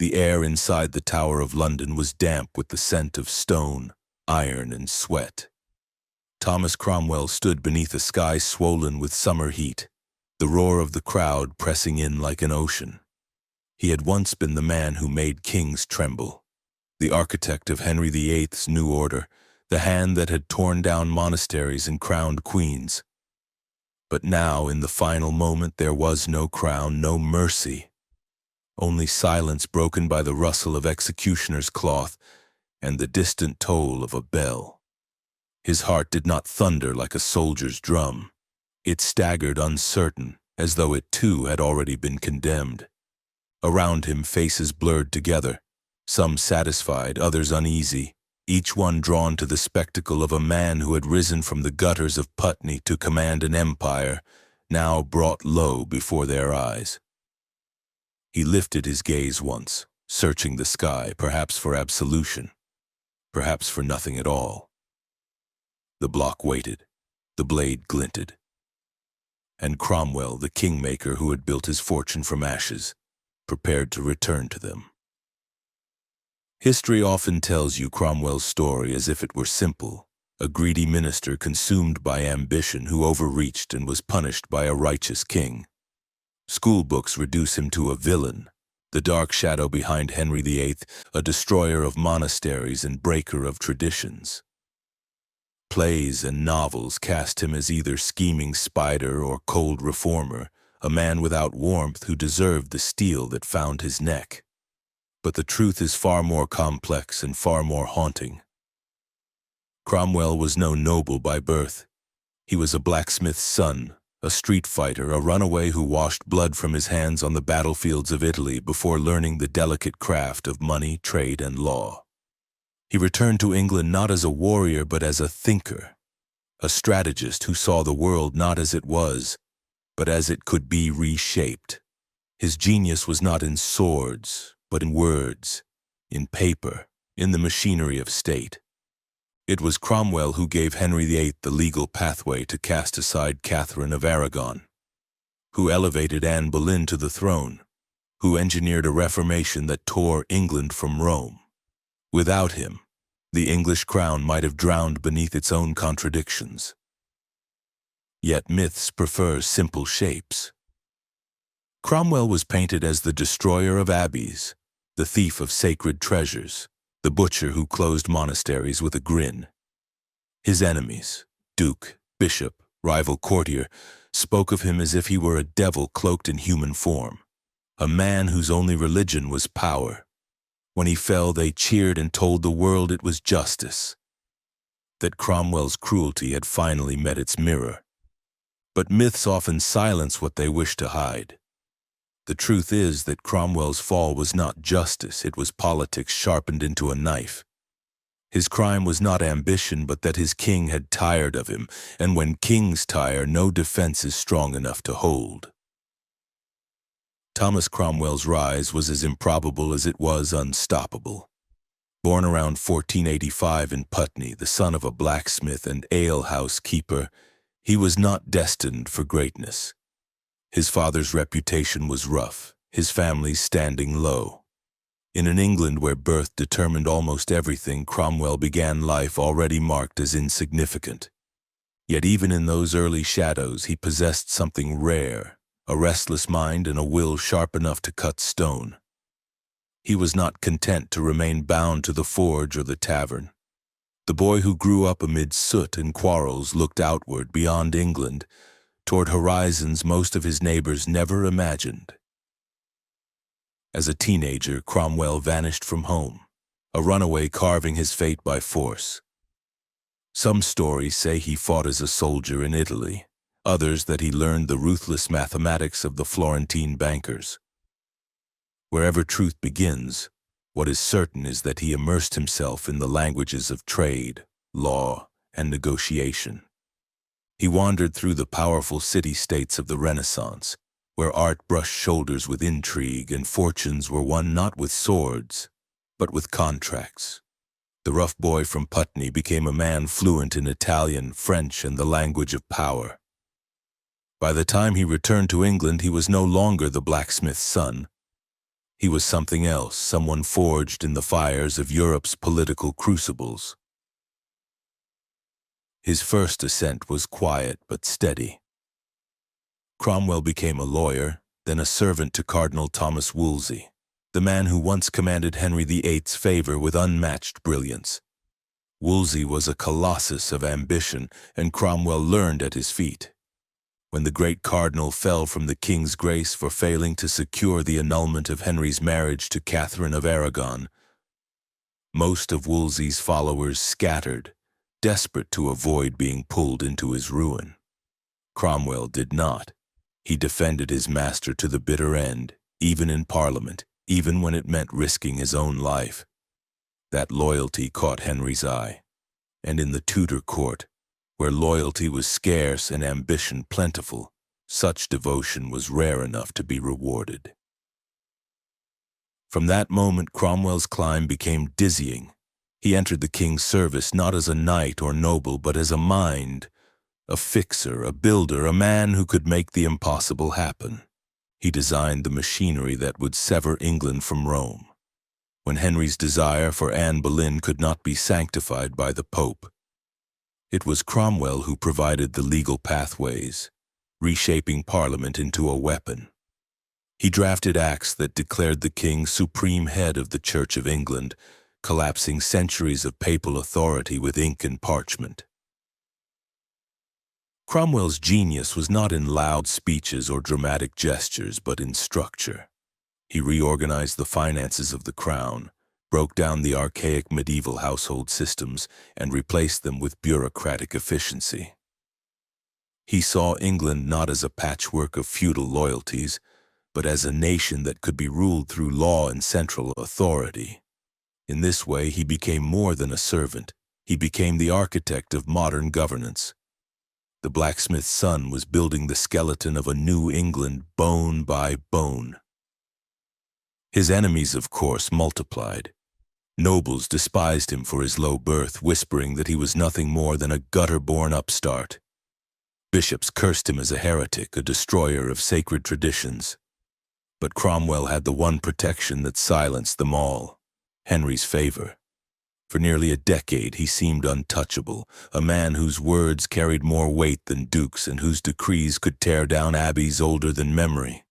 The air inside the Tower of London was damp with the scent of stone, iron, and sweat. Thomas Cromwell stood beneath a sky swollen with summer heat, the roar of the crowd pressing in like an ocean. He had once been the man who made kings tremble, the architect of Henry VIII's new order, the hand that had torn down monasteries and crowned queens. But now, in the final moment, there was no crown, no mercy. Only silence broken by the rustle of executioner's cloth and the distant toll of a bell. His heart did not thunder like a soldier's drum. It staggered uncertain, as though it too had already been condemned. Around him faces blurred together, some satisfied, others uneasy, each one drawn to the spectacle of a man who had risen from the gutters of Putney to command an empire, now brought low before their eyes. He lifted his gaze once, searching the sky, perhaps for absolution, perhaps for nothing at all. The block waited, the blade glinted. And Cromwell, the Kingmaker who had built his fortune from ashes, prepared to return to them. History often tells you Cromwell's story as if it were simple, a greedy minister consumed by ambition who overreached and was punished by a righteous king. School books reduce him to a villain, the dark shadow behind Henry VIII, a destroyer of monasteries and breaker of traditions. Plays and novels cast him as either scheming spider or cold reformer, a man without warmth who deserved the steel that found his neck. But the truth is far more complex and far more haunting. Cromwell was no noble by birth. He was a blacksmith's son, a street fighter, a runaway who washed blood from his hands on the battlefields of Italy before learning the delicate craft of money, trade, and law. He returned to England not as a warrior but as a thinker, a strategist who saw the world not as it was, but as it could be reshaped. His genius was not in swords, but in words, in paper, in the machinery of state. It was Cromwell who gave Henry VIII the legal pathway to cast aside Catherine of Aragon, who elevated Anne Boleyn to the throne, who engineered a reformation that tore England from Rome. Without him, the English crown might have drowned beneath its own contradictions. Yet myths prefer simple shapes. Cromwell was painted as the destroyer of abbeys, the thief of sacred treasures, the butcher who closed monasteries with a grin. His enemies, duke, bishop, rival courtier, spoke of him as if he were a devil cloaked in human form, a man whose only religion was power. When he fell, they cheered and told the world it was justice, that Cromwell's cruelty had finally met its mirror. But myths often silence what they wish to hide. The truth is that Cromwell's fall was not justice, it was politics sharpened into a knife. His crime was not ambition, but that his king had tired of him, and when kings tire, no defense is strong enough to hold. Thomas Cromwell's rise was as improbable as it was unstoppable. Born around 1485 in Putney, the son of a blacksmith and alehouse keeper, he was not destined for greatness. His father's reputation was rough, his family's standing low. In an England where birth determined almost everything, Cromwell began life already marked as insignificant. Yet even in those early shadows, he possessed something rare, a restless mind and a will sharp enough to cut stone. He was not content to remain bound to the forge or the tavern. The boy who grew up amid soot and quarrels looked outward beyond England, toward horizons most of his neighbors never imagined. As a teenager, Cromwell vanished from home, a runaway carving his fate by force. Some stories say he fought as a soldier in Italy, others that he learned the ruthless mathematics of the Florentine bankers. Wherever truth begins, what is certain is that he immersed himself in the languages of trade, law, and negotiation. He wandered through the powerful city-states of the Renaissance, where art brushed shoulders with intrigue and fortunes were won not with swords, but with contracts. The rough boy from Putney became a man fluent in Italian, French, and the language of power. By the time he returned to England, he was no longer the blacksmith's son. He was something else, someone forged in the fires of Europe's political crucibles. His first ascent was quiet but steady. Cromwell became a lawyer, then a servant to Cardinal Thomas Wolsey, the man who once commanded Henry VIII's favor with unmatched brilliance. Wolsey was a colossus of ambition, and Cromwell learned at his feet. When the great cardinal fell from the king's grace for failing to secure the annulment of Henry's marriage to Catherine of Aragon, most of Wolsey's followers scattered, desperate to avoid being pulled into his ruin. Cromwell did not. He defended his master to the bitter end, even in Parliament, even when it meant risking his own life. That loyalty caught Henry's eye, and in the Tudor court, where loyalty was scarce and ambition plentiful, such devotion was rare enough to be rewarded. From that moment, Cromwell's climb became dizzying. He entered the king's service not as a knight or noble, but as a mind, a fixer, a builder, a man who could make the impossible happen. He designed the machinery that would sever England from Rome. When Henry's desire for Anne Boleyn could not be sanctified by the Pope, it was Cromwell who provided the legal pathways, reshaping Parliament into a weapon. He drafted acts that declared the king supreme head of the Church of England, collapsing centuries of papal authority with ink and parchment. Cromwell's genius was not in loud speeches or dramatic gestures, but in structure. He reorganized the finances of the crown, broke down the archaic medieval household systems, and replaced them with bureaucratic efficiency. He saw England not as a patchwork of feudal loyalties, but as a nation that could be ruled through law and central authority. In this way, he became more than a servant. He became the architect of modern governance. The blacksmith's son was building the skeleton of a new England, bone by bone. His enemies, of course, multiplied. Nobles despised him for his low birth, whispering that he was nothing more than a gutter-born upstart. Bishops cursed him as a heretic, a destroyer of sacred traditions. But Cromwell had the one protection that silenced them all: Henry's favor. For nearly a decade he seemed untouchable, a man whose words carried more weight than dukes and whose decrees could tear down abbeys older than memory.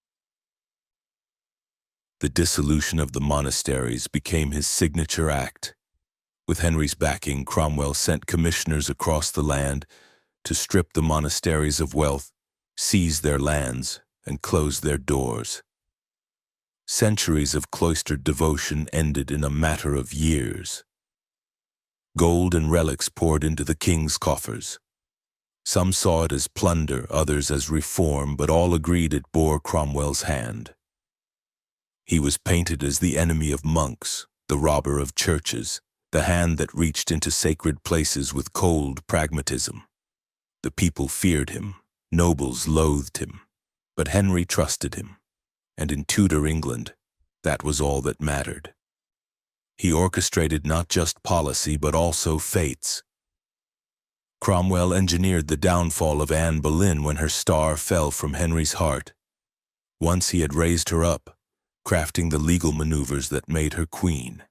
The dissolution of the monasteries became his signature act. With Henry's backing, Cromwell sent commissioners across the land to strip the monasteries of wealth, seize their lands, and close their doors. Centuries of cloistered devotion ended in a matter of years. Gold and relics poured into the king's coffers. Some saw it as plunder, others as reform, but all agreed it bore Cromwell's hand. He was painted as the enemy of monks, the robber of churches, the hand that reached into sacred places with cold pragmatism. The people feared him, nobles loathed him, but Henry trusted him, and in Tudor England, that was all that mattered. He orchestrated not just policy, but also fates. Cromwell engineered the downfall of Anne Boleyn when her star fell from Henry's heart. Once he had raised her up, crafting the legal maneuvers that made her queen.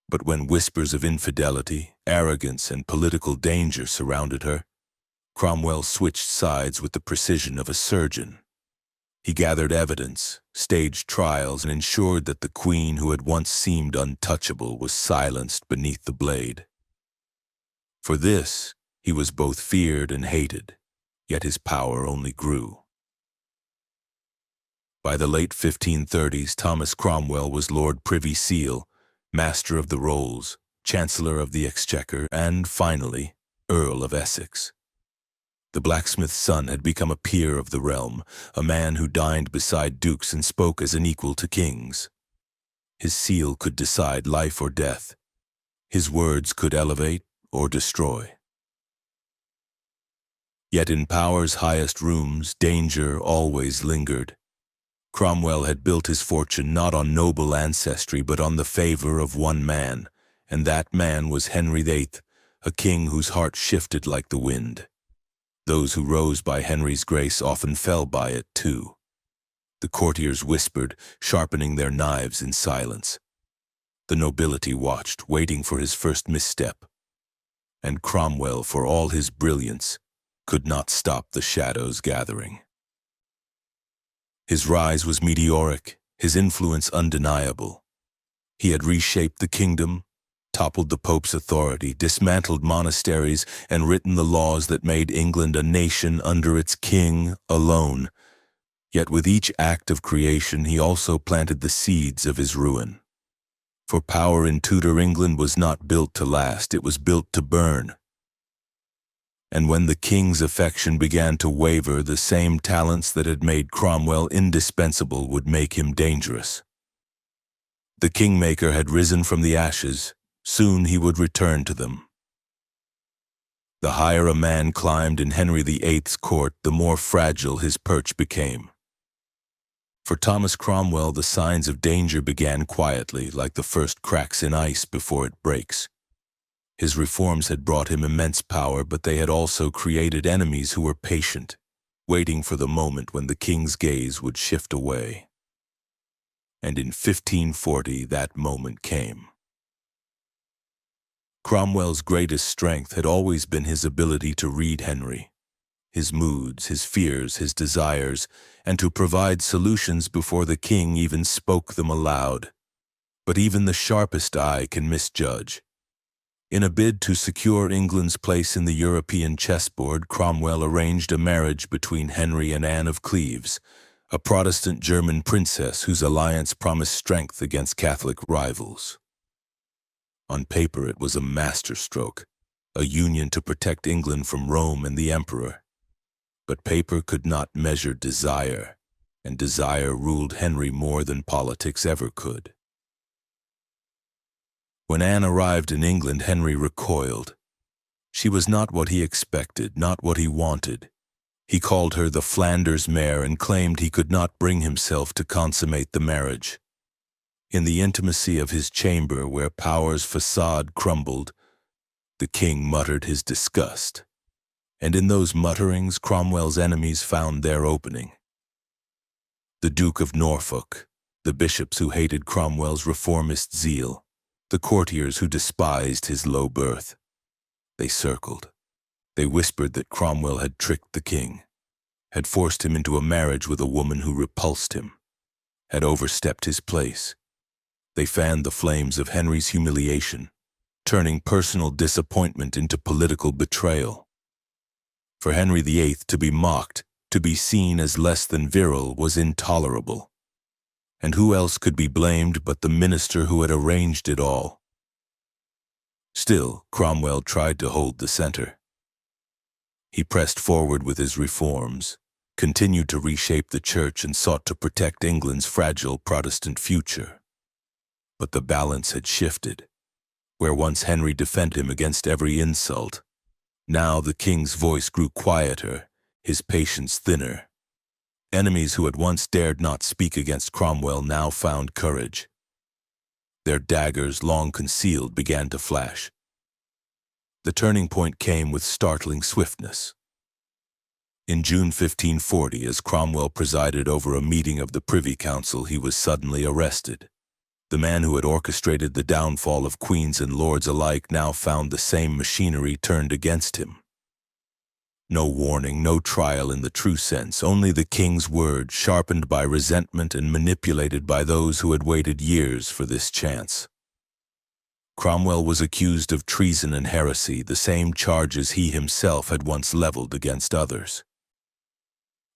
But when whispers of infidelity, arrogance, and political danger surrounded her, Cromwell switched sides with the precision of a surgeon. He gathered evidence, staged trials, and ensured that the queen who had once seemed untouchable was silenced beneath the blade. For this, he was both feared and hated, yet his power only grew. By the late 1530s, Thomas Cromwell was Lord Privy Seal, Master of the Rolls, Chancellor of the Exchequer, and, finally, Earl of Essex. The blacksmith's son had become a peer of the realm, a man who dined beside dukes and spoke as an equal to kings. His seal could decide life or death. His words could elevate or destroy. Yet in power's highest rooms, danger always lingered. Cromwell had built his fortune not on noble ancestry, but on the favor of one man, and that man was Henry VIII, a king whose heart shifted like the wind. Those who rose by Henry's grace often fell by it too. The courtiers whispered, sharpening their knives in silence. The nobility watched, waiting for his first misstep. And Cromwell, for all his brilliance, could not stop the shadows gathering. His rise was meteoric, his influence undeniable. He had reshaped the kingdom, toppled the Pope's authority, dismantled monasteries, and written the laws that made England a nation under its king alone. Yet with each act of creation he also planted the seeds of his ruin. For power in Tudor England was not built to last, it was built to burn. And when the king's affection began to waver, the same talents that had made Cromwell indispensable would make him dangerous. The Kingmaker had risen from the ashes. Soon he would return to them. The higher a man climbed in Henry VIII's court, the more fragile his perch became. For Thomas Cromwell, the signs of danger began quietly, like the first cracks in ice before it breaks. His reforms had brought him immense power, but they had also created enemies who were patient, waiting for the moment when the king's gaze would shift away. And in 1540, that moment came. Cromwell's greatest strength had always been his ability to read Henry, his moods, his fears, his desires, and to provide solutions before the king even spoke them aloud. But even the sharpest eye can misjudge. In a bid to secure England's place in the European chessboard, Cromwell arranged a marriage between Henry and Anne of Cleves, a Protestant German princess whose alliance promised strength against Catholic rivals. On paper it was a masterstroke, a union to protect England from Rome and the Emperor. But paper could not measure desire, and desire ruled Henry more than politics ever could. When Anne arrived in England, Henry recoiled. She was not what he expected, not what he wanted. He called her the Flanders mare and claimed he could not bring himself to consummate the marriage. In the intimacy of his chamber, where power's facade crumbled, the king muttered his disgust. And in those mutterings, Cromwell's enemies found their opening. The Duke of Norfolk, the bishops who hated Cromwell's reformist zeal, the courtiers who despised his low birth. They circled. They whispered that Cromwell had tricked the king, had forced him into a marriage with a woman who repulsed him, had overstepped his place. They fanned the flames of Henry's humiliation, turning personal disappointment into political betrayal. For Henry VIII to be mocked, to be seen as less than virile, was intolerable. And who else could be blamed but the minister who had arranged it all? Still, Cromwell tried to hold the center. He pressed forward with his reforms, continued to reshape the church, and sought to protect England's fragile Protestant future. But the balance had shifted. Where once Henry defended him against every insult, now the king's voice grew quieter, his patience thinner. Enemies who had once dared not speak against Cromwell now found courage. Their daggers, long concealed, began to flash. The turning point came with startling swiftness. In June 1540, as Cromwell presided over a meeting of the Privy Council, he was suddenly arrested. The man who had orchestrated the downfall of queens and lords alike now found the same machinery turned against him. No warning, no trial in the true sense, only the king's word, sharpened by resentment and manipulated by those who had waited years for this chance. Cromwell was accused of treason and heresy, the same charges he himself had once leveled against others.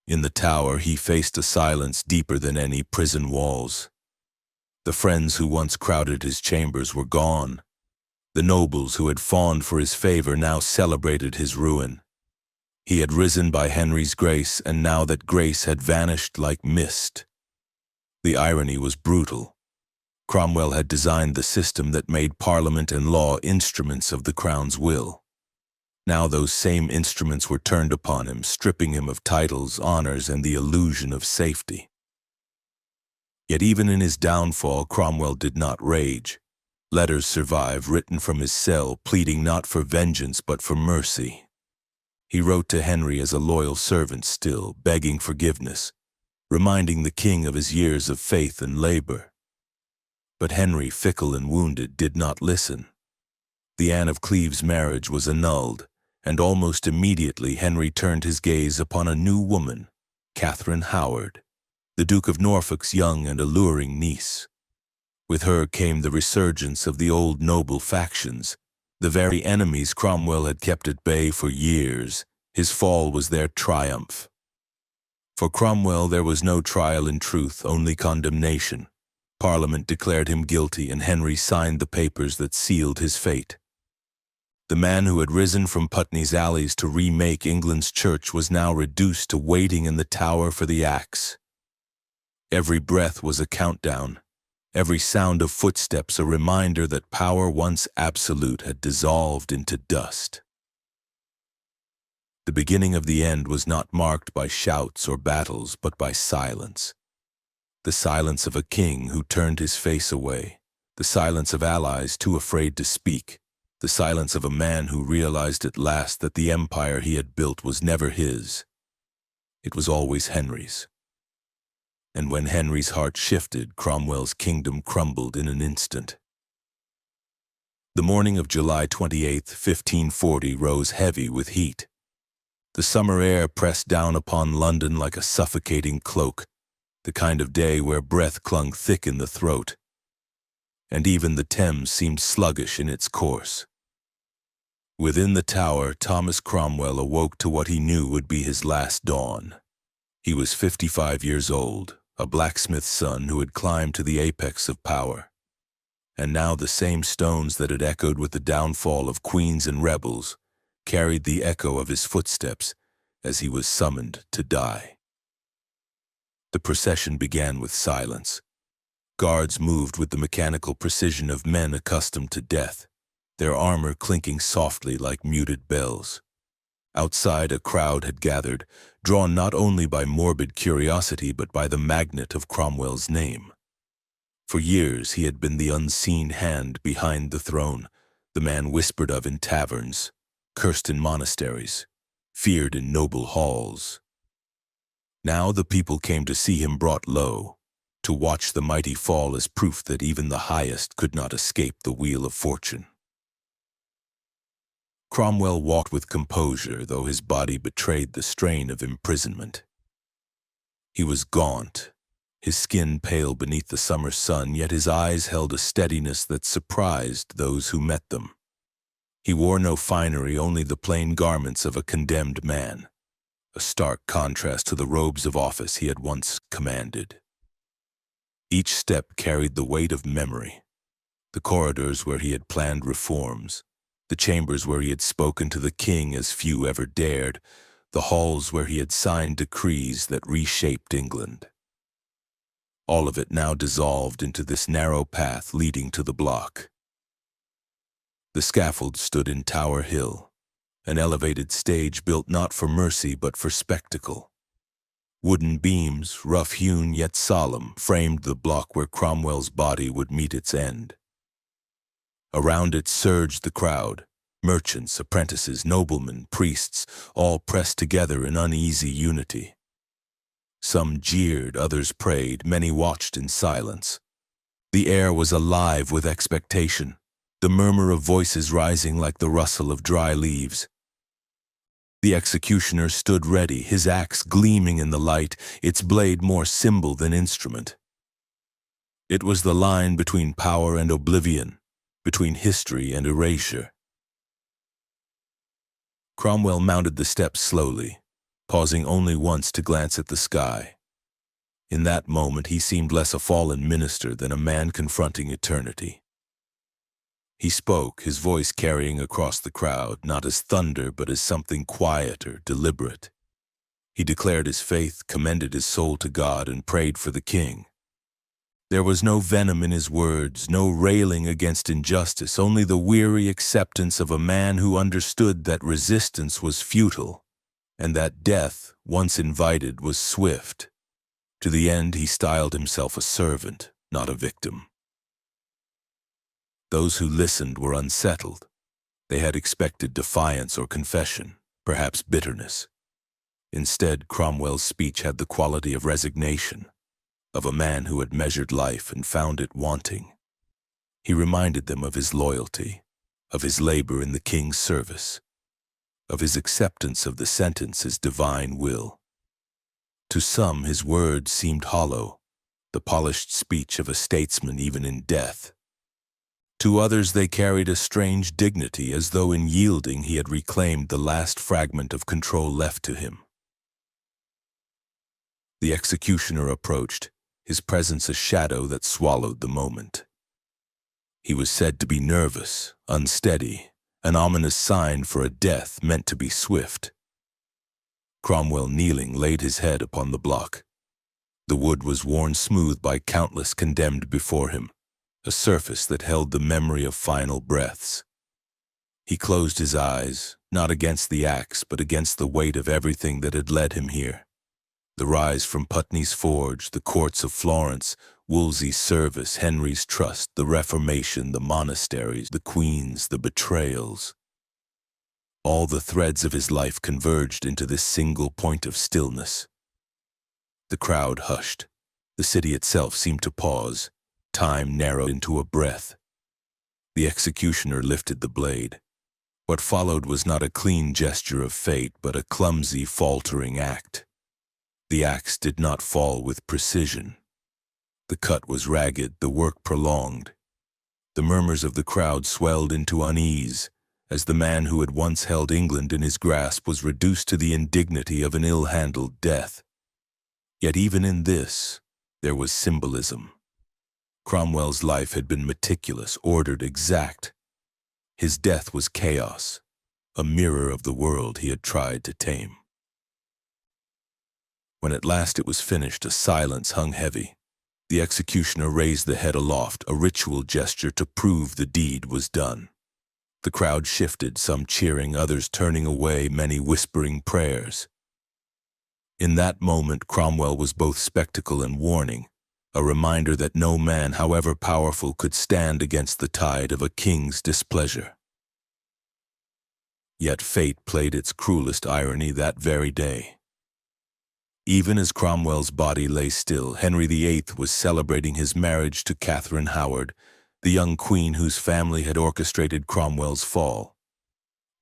In the Tower, he faced a silence deeper than any prison walls. The friends who once crowded his chambers were gone. The nobles who had fawned for his favor now celebrated his ruin. He had risen by Henry's grace, and now that grace had vanished like mist. The irony was brutal. Cromwell had designed the system that made Parliament and law instruments of the Crown's will. Now those same instruments were turned upon him, stripping him of titles, honors, and the illusion of safety. Yet even in his downfall, Cromwell did not rage. Letters survive, written from his cell, pleading not for vengeance but for mercy. He wrote to Henry as a loyal servant still, begging forgiveness, reminding the king of his years of faith and labor. But Henry, fickle and wounded, did not listen. The Anne of Cleves marriage was annulled, and almost immediately Henry turned his gaze upon a new woman, Catherine Howard, the Duke of Norfolk's young and alluring niece. With her came the resurgence of the old noble factions, the very enemies Cromwell had kept at bay for years. His fall was their triumph. For Cromwell there was no trial in truth, only condemnation. Parliament declared him guilty, and Henry signed the papers that sealed his fate. The man who had risen from Putney's alleys to remake England's church was now reduced to waiting in the Tower for the axe. Every breath was a countdown, every sound of footsteps a reminder that power once absolute had dissolved into dust. The beginning of the end was not marked by shouts or battles, but by silence. The silence of a king who turned his face away, the silence of allies too afraid to speak, the silence of a man who realized at last that the empire he had built was never his. It was always Henry's. And when Henry's heart shifted, Cromwell's kingdom crumbled in an instant. The morning of July 28, 1540, rose heavy with heat. The summer air pressed down upon London like a suffocating cloak, the kind of day where breath clung thick in the throat, and even the Thames seemed sluggish in its course. Within the Tower, Thomas Cromwell awoke to what he knew would be his last dawn. He was 55 years old, a blacksmith's son who had climbed to the apex of power. And now the same stones that had echoed with the downfall of queens and rebels carried the echo of his footsteps as he was summoned to die. The procession began with silence. Guards moved with the mechanical precision of men accustomed to death, their armor clinking softly like muted bells. Outside, a crowd had gathered, drawn not only by morbid curiosity but by the magnet of Cromwell's name. For years he had been the unseen hand behind the throne, the man whispered of in taverns, cursed in monasteries, feared in noble halls. Now the people came to see him brought low, to watch the mighty fall as proof that even the highest could not escape the wheel of fortune. Cromwell walked with composure, though his body betrayed the strain of imprisonment. He was gaunt, his skin pale beneath the summer sun, yet his eyes held a steadiness that surprised those who met them. He wore no finery, only the plain garments of a condemned man, a stark contrast to the robes of office he had once commanded. Each step carried the weight of memory, the corridors where he had planned reforms, the chambers where he had spoken to the king as few ever dared, the halls where he had signed decrees that reshaped England. All of it now dissolved into this narrow path leading to the block. The scaffold stood in Tower Hill, an elevated stage built not for mercy but for spectacle. Wooden beams, rough-hewn yet solemn, framed the block where Cromwell's body would meet its end. Around it surged the crowd, merchants, apprentices, noblemen, priests, all pressed together in uneasy unity. Some jeered, others prayed, many watched in silence. The air was alive with expectation, the murmur of voices rising like the rustle of dry leaves. The executioner stood ready, his axe gleaming in the light, its blade more symbol than instrument. It was the line between power and oblivion, between history and erasure. Cromwell mounted the steps slowly, pausing only once to glance at the sky. In that moment he seemed less a fallen minister than a man confronting eternity. He spoke, his voice carrying across the crowd, not as thunder but as something quieter, deliberate. He declared his faith, commended his soul to God, and prayed for the king. There was no venom in his words, no railing against injustice, only the weary acceptance of a man who understood that resistance was futile, and that death, once invited, was swift. To the end he styled himself a servant, not a victim. Those who listened were unsettled. They had expected defiance or confession, perhaps bitterness. Instead, Cromwell's speech had the quality of resignation, of a man who had measured life and found it wanting. He reminded them of his loyalty, of his labor in the king's service, of his acceptance of the sentence as divine will. To some, his words seemed hollow, the polished speech of a statesman even in death. To others they carried a strange dignity, as though in yielding he had reclaimed the last fragment of control left to him. The executioner approached, his presence a shadow that swallowed the moment. He was said to be nervous, unsteady, an ominous sign for a death meant to be swift. Cromwell, kneeling, laid his head upon the block. The wood was worn smooth by countless condemned before him, a surface that held the memory of final breaths. He closed his eyes, not against the axe, but against the weight of everything that had led him here. The rise from Putney's Forge, the courts of Florence, Wolsey's service, Henry's trust, the Reformation, the monasteries, the queens, the betrayals. All the threads of his life converged into this single point of stillness. The crowd hushed. The city itself seemed to pause. Time narrowed into a breath. The executioner lifted the blade. What followed was not a clean gesture of fate, but a clumsy, faltering act. The axe did not fall with precision. The cut was ragged, the work prolonged. The murmurs of the crowd swelled into unease, as the man who had once held England in his grasp was reduced to the indignity of an ill-handled death. Yet even in this, there was symbolism. Cromwell's life had been meticulous, ordered, exact. His death was chaos, a mirror of the world he had tried to tame. When at last it was finished, a silence hung heavy. The executioner raised the head aloft, a ritual gesture to prove the deed was done. The crowd shifted, some cheering, others turning away, many whispering prayers. In that moment, Cromwell was both spectacle and warning, a reminder that no man, however powerful, could stand against the tide of a king's displeasure. Yet fate played its cruelest irony that very day. Even as Cromwell's body lay still, Henry VIII was celebrating his marriage to Catherine Howard, the young queen whose family had orchestrated Cromwell's fall.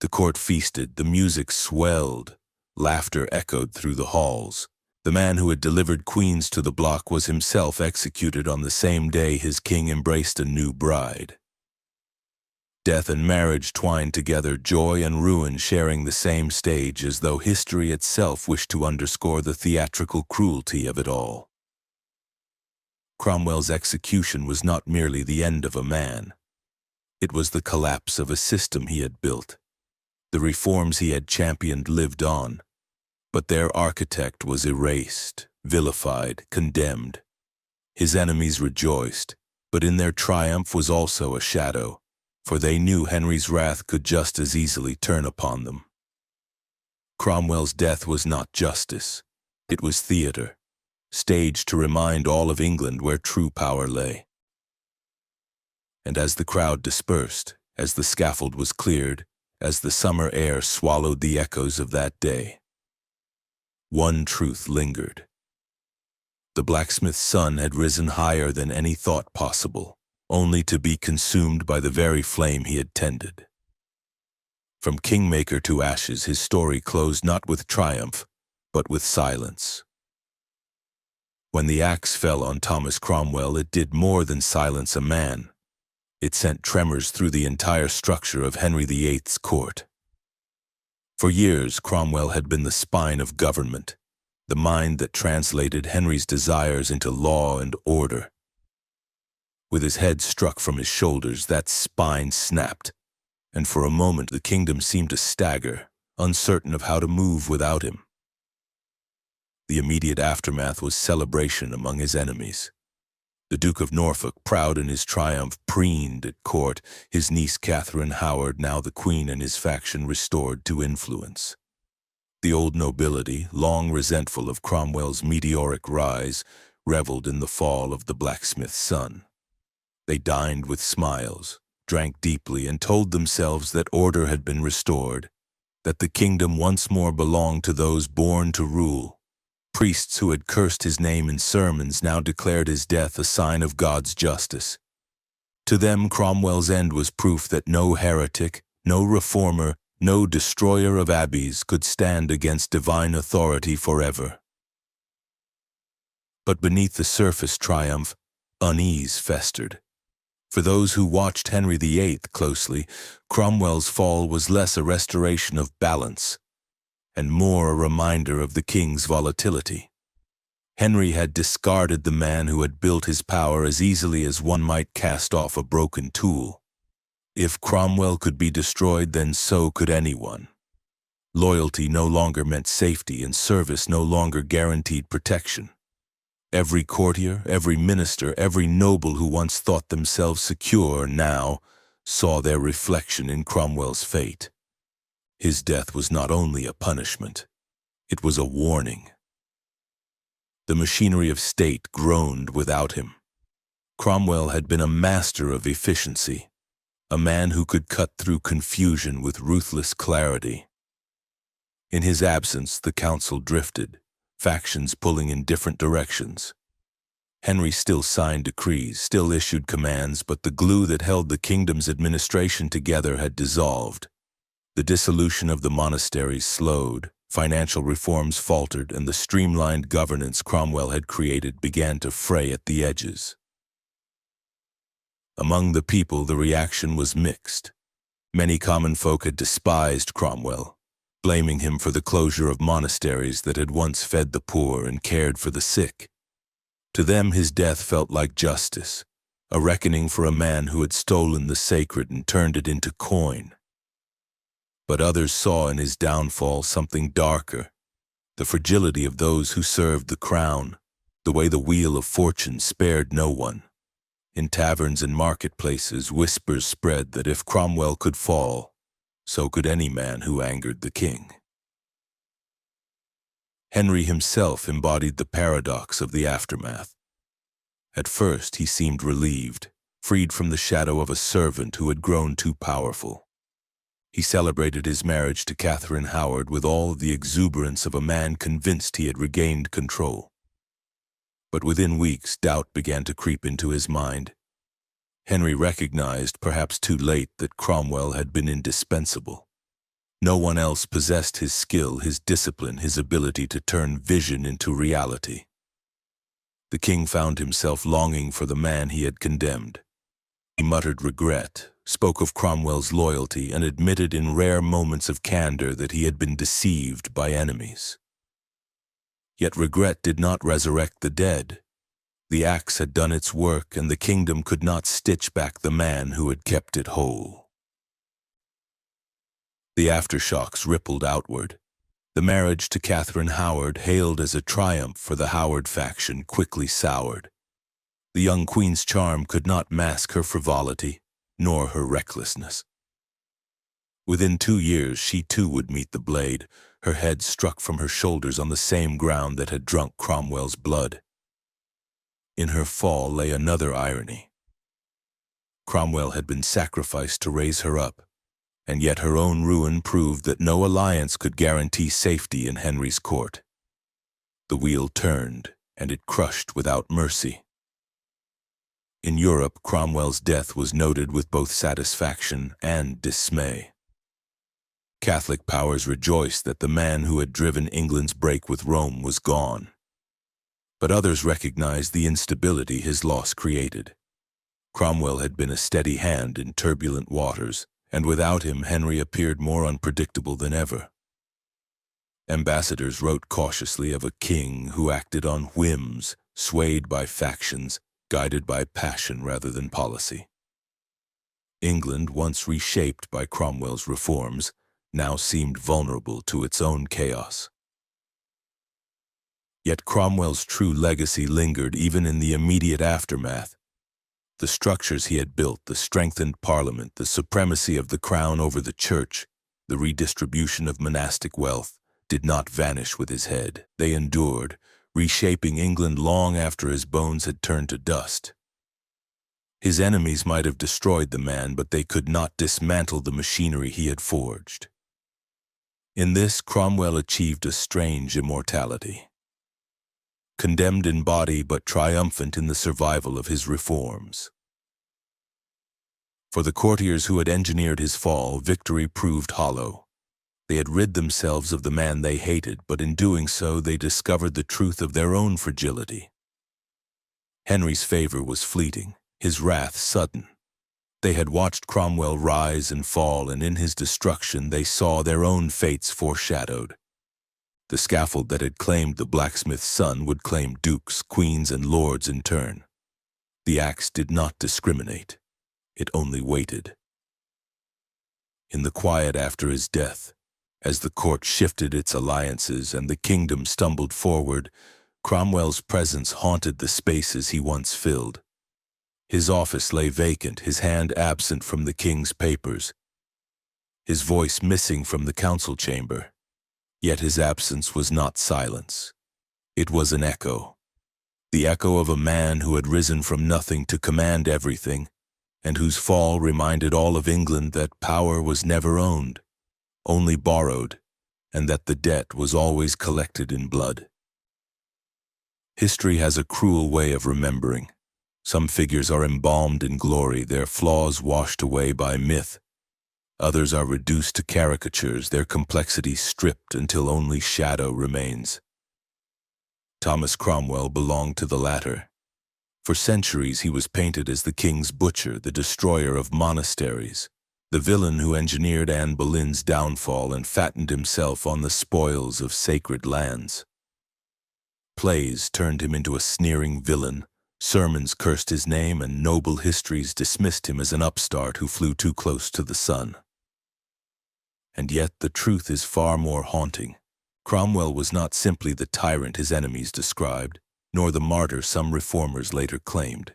The court feasted, the music swelled, laughter echoed through the halls. The man who had delivered queens to the block was himself executed on the same day his king embraced a new bride. Death and marriage twined together, joy and ruin sharing the same stage, as though history itself wished to underscore the theatrical cruelty of it all. Cromwell's execution was not merely the end of a man. It was the collapse of a system he had built. The reforms he had championed lived on, but their architect was erased, vilified, condemned. His enemies rejoiced, but in their triumph was also a shadow, for they knew Henry's wrath could just as easily turn upon them. Cromwell's death was not justice. It was theater, staged to remind all of England where true power lay. And as the crowd dispersed, as the scaffold was cleared, as the summer air swallowed the echoes of that day, one truth lingered. The blacksmith's sun had risen higher than any thought possible, only to be consumed by the very flame he had tended. From Kingmaker to ashes, his story closed not with triumph, but with silence. When the axe fell on Thomas Cromwell, it did more than silence a man. It sent tremors through the entire structure of Henry VIII's court. For years, Cromwell had been the spine of government, the mind that translated Henry's desires into law and order. With his head struck from his shoulders, that spine snapped, and for a moment the kingdom seemed to stagger, uncertain of how to move without him. The immediate aftermath was celebration among his enemies. The Duke of Norfolk, proud in his triumph, preened at court, his niece Catherine Howard, now the queen, and his faction restored to influence. The old nobility, long resentful of Cromwell's meteoric rise, reveled in the fall of the blacksmith's son. They dined with smiles, drank deeply, and told themselves that order had been restored, that the kingdom once more belonged to those born to rule. Priests who had cursed his name in sermons now declared his death a sign of God's justice. To them, Cromwell's end was proof that no heretic, no reformer, no destroyer of abbeys could stand against divine authority forever. But beneath the surface triumph, unease festered. For those who watched Henry VIII closely, Cromwell's fall was less a restoration of balance and more a reminder of the king's volatility. Henry had discarded the man who had built his power as easily as one might cast off a broken tool. If Cromwell could be destroyed, then so could anyone. Loyalty no longer meant safety, and service no longer guaranteed protection. Every courtier, every minister, every noble who once thought themselves secure now saw their reflection in Cromwell's fate. His death was not only a punishment, it was a warning. The machinery of state groaned without him. Cromwell had been a master of efficiency, a man who could cut through confusion with ruthless clarity. In his absence, the council drifted, factions pulling in different directions. Henry still signed decrees, still issued commands, but the glue that held the kingdom's administration together had dissolved. The dissolution of the monasteries slowed, financial reforms faltered, and the streamlined governance Cromwell had created began to fray at the edges. Among the people, the reaction was mixed. Many common folk had despised Cromwell, blaming him for the closure of monasteries that had once fed the poor and cared for the sick. To them, his death felt like justice, a reckoning for a man who had stolen the sacred and turned it into coin. But others saw in his downfall something darker, the fragility of those who served the crown, the way the wheel of fortune spared no one. In taverns and marketplaces, whispers spread that if Cromwell could fall, so could any man who angered the king. Henry himself embodied the paradox of the aftermath. At first, he seemed relieved, freed from the shadow of a servant who had grown too powerful. He celebrated his marriage to Catherine Howard with all the exuberance of a man convinced he had regained control. But within weeks, doubt began to creep into his mind. Henry recognized, perhaps too late, that Cromwell had been indispensable. No one else possessed his skill, his discipline, his ability to turn vision into reality. The king found himself longing for the man he had condemned. He muttered regret, spoke of Cromwell's loyalty, and admitted in rare moments of candor that he had been deceived by enemies. Yet regret did not resurrect the dead. The axe had done its work, and the kingdom could not stitch back the man who had kept it whole. The aftershocks rippled outward. The marriage to Catherine Howard, hailed as a triumph for the Howard faction, quickly soured. The young queen's charm could not mask her frivolity, nor her recklessness. Within 2 years, she too would meet the blade, her head struck from her shoulders on the same ground that had drunk Cromwell's blood. In her fall lay another irony. Cromwell had been sacrificed to raise her up, and yet her own ruin proved that no alliance could guarantee safety in Henry's court. The wheel turned, and it crushed without mercy. In Europe, Cromwell's death was noted with both satisfaction and dismay. Catholic powers rejoiced that the man who had driven England's break with Rome was gone. But others recognized the instability his loss created. Cromwell had been a steady hand in turbulent waters, and without him Henry appeared more unpredictable than ever. Ambassadors wrote cautiously of a king who acted on whims, swayed by factions, guided by passion rather than policy. England, once reshaped by Cromwell's reforms, now seemed vulnerable to its own chaos. Yet Cromwell's true legacy lingered even in the immediate aftermath. The structures he had built, the strengthened parliament, the supremacy of the crown over the church, the redistribution of monastic wealth, did not vanish with his head. They endured, reshaping England long after his bones had turned to dust. His enemies might have destroyed the man, but they could not dismantle the machinery he had forged. In this, Cromwell achieved a strange immortality. Condemned in body but triumphant in the survival of his reforms. For the courtiers who had engineered his fall, victory proved hollow. They had rid themselves of the man they hated, but in doing so they discovered the truth of their own fragility. Henry's favor was fleeting, his wrath sudden. They had watched Cromwell rise and fall, and in his destruction they saw their own fates foreshadowed. The scaffold that had claimed the blacksmith's son would claim dukes, queens, and lords in turn. The axe did not discriminate. It only waited. In the quiet after his death, as the court shifted its alliances and the kingdom stumbled forward, Cromwell's presence haunted the spaces he once filled. His office lay vacant, his hand absent from the king's papers, his voice missing from the council chamber. Yet his absence was not silence. It was an echo. The echo of a man who had risen from nothing to command everything, and whose fall reminded all of England that power was never owned, only borrowed, and that the debt was always collected in blood. History has a cruel way of remembering. Some figures are embalmed in glory, their flaws washed away by myth. Others are reduced to caricatures, their complexity stripped until only shadow remains. Thomas Cromwell belonged to the latter. For centuries he was painted as the king's butcher, the destroyer of monasteries, the villain who engineered Anne Boleyn's downfall and fattened himself on the spoils of sacred lands. Plays turned him into a sneering villain, sermons cursed his name, and noble histories dismissed him as an upstart who flew too close to the sun. And yet the truth is far more haunting. Cromwell was not simply the tyrant his enemies described, nor the martyr some reformers later claimed.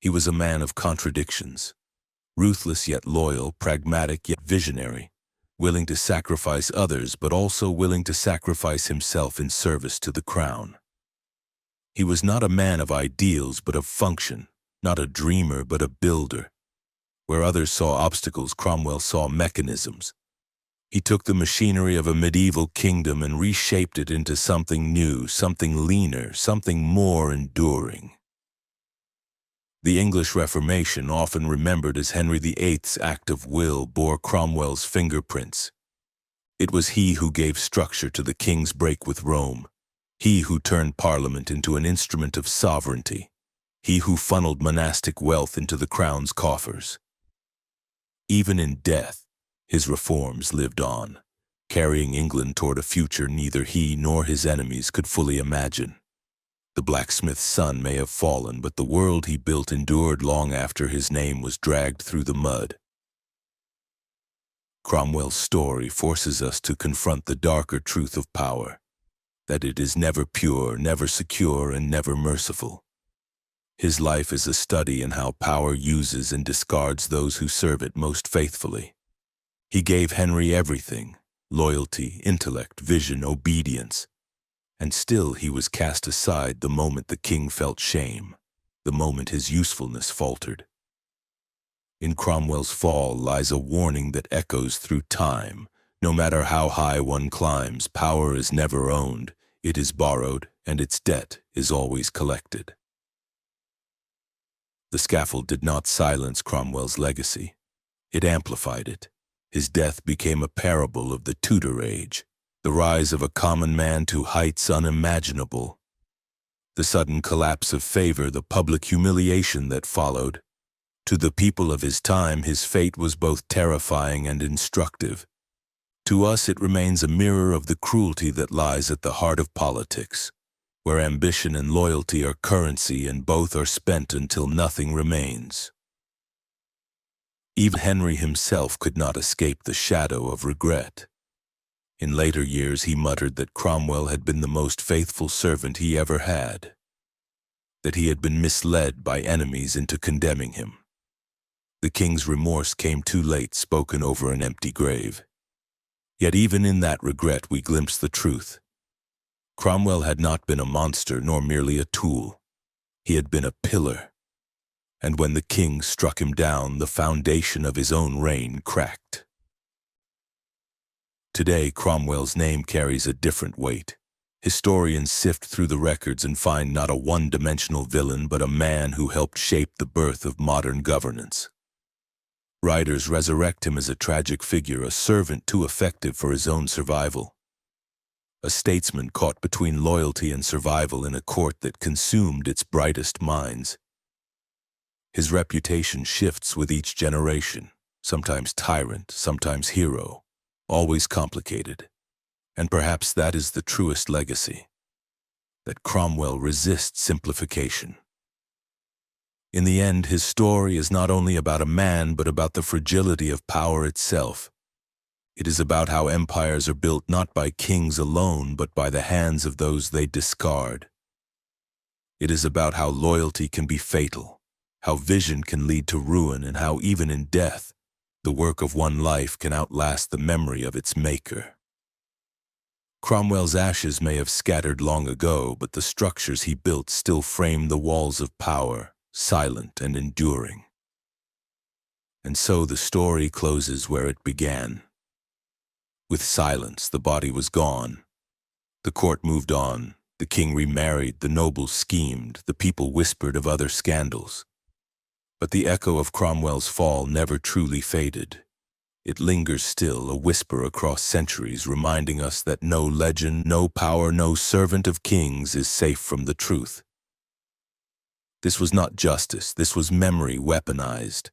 He was a man of contradictions, ruthless yet loyal, pragmatic yet visionary, willing to sacrifice others but also willing to sacrifice himself in service to the crown. He was not a man of ideals but of function, not a dreamer but a builder. Where others saw obstacles, Cromwell saw mechanisms. He took the machinery of a medieval kingdom and reshaped it into something new, something leaner, something more enduring. The English Reformation, often remembered as Henry VIII's act of will, bore Cromwell's fingerprints. It was he who gave structure to the king's break with Rome, he who turned Parliament into an instrument of sovereignty, he who funneled monastic wealth into the crown's coffers. Even in death, his reforms lived on, carrying England toward a future neither he nor his enemies could fully imagine. The blacksmith's son may have fallen, but the world he built endured long after his name was dragged through the mud. Cromwell's story forces us to confront the darker truth of power, that it is never pure, never secure, and never merciful. His life is a study in how power uses and discards those who serve it most faithfully. He gave Henry everything: loyalty, intellect, vision, obedience. And still he was cast aside the moment the king felt shame, the moment his usefulness faltered. In Cromwell's fall lies a warning that echoes through time. No matter how high one climbs, power is never owned, it is borrowed, and its debt is always collected. The scaffold did not silence Cromwell's legacy. It amplified it. His death became a parable of the Tudor age, the rise of a common man to heights unimaginable. The sudden collapse of favor, the public humiliation that followed. To the people of his time, his fate was both terrifying and instructive. To us, it remains a mirror of the cruelty that lies at the heart of politics, where ambition and loyalty are currency and both are spent until nothing remains. Even Henry himself could not escape the shadow of regret. In later years, he muttered that Cromwell had been the most faithful servant he ever had, that he had been misled by enemies into condemning him. The king's remorse came too late, spoken over an empty grave. Yet even in that regret we glimpse the truth. Cromwell had not been a monster nor merely a tool. He had been a pillar. And when the king struck him down, the foundation of his own reign cracked. Today, Cromwell's name carries a different weight. Historians sift through the records and find not a one-dimensional villain, but a man who helped shape the birth of modern governance. Writers resurrect him as a tragic figure, a servant too effective for his own survival. A statesman caught between loyalty and survival in a court that consumed its brightest minds. His reputation shifts with each generation, sometimes tyrant, sometimes hero, always complicated. And perhaps that is the truest legacy, that Cromwell resists simplification. In the end, his story is not only about a man, but about the fragility of power itself. It is about how empires are built not by kings alone, but by the hands of those they discard. It is about how loyalty can be fatal, how vision can lead to ruin, and how even in death, the work of one life can outlast the memory of its maker. Cromwell's ashes may have scattered long ago, but the structures he built still frame the walls of power, silent and enduring. And so the story closes where it began. With silence, the body was gone. The court moved on. The king remarried, the nobles schemed, the people whispered of other scandals. But the echo of Cromwell's fall never truly faded. It lingers still, a whisper across centuries, reminding us that no legend, no power, no servant of kings is safe from the truth. This was not justice, this was memory weaponized.